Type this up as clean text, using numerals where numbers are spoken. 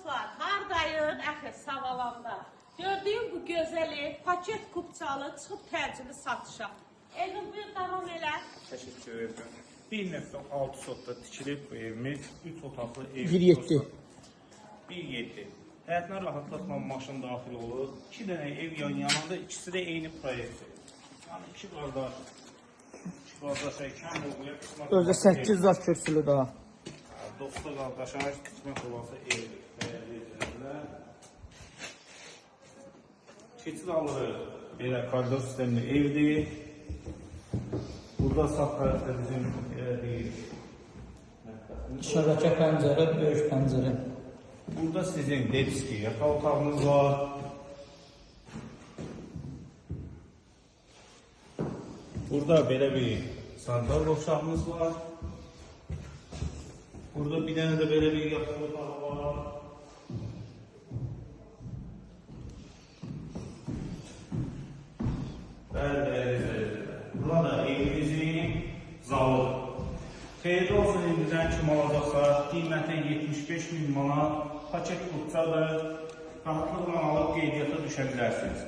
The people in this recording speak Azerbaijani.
dostlar, hardayın? Əxi, sağalanda. Gördüyüm bu gözəl ev, paket kupçalı, çıxıb təcili satışa. Evin buyur, davam elə. Təşəkkür edirəm. 1.6 sotda tikilib bu evimiz, 3 otaqlı ev. 1.7. 1.7. Həyatına rahatlatma maşın daxil olur. 2 dənə ev yan-yanında, ikisi də eyni proyektdir. Yəni 2 qardaş. 2 qardaş ikən olguya qismət. Özü 8 yaş kürsülü daha. Dosta qardaşa qismət olası ev. Keçid alırıq. Belə koridor sistemli evdir. Burada sağ tərəfdə bizim Şəbəkə pəncərə, böyük pəncərə. burada sizin depski yataq otağınız var. Burada belə bir sanitar qovşağımız var. Burada bir dənə də belə bir yataq otağı var. Bəli. Burada evimizin zalıdır. Xeyirli olsun evimizdən kim alacaqsa, qiyməti 75.000 manat, paket qutsadır, rahatlıqla alıb qeydiyyata düşə bilərsiniz.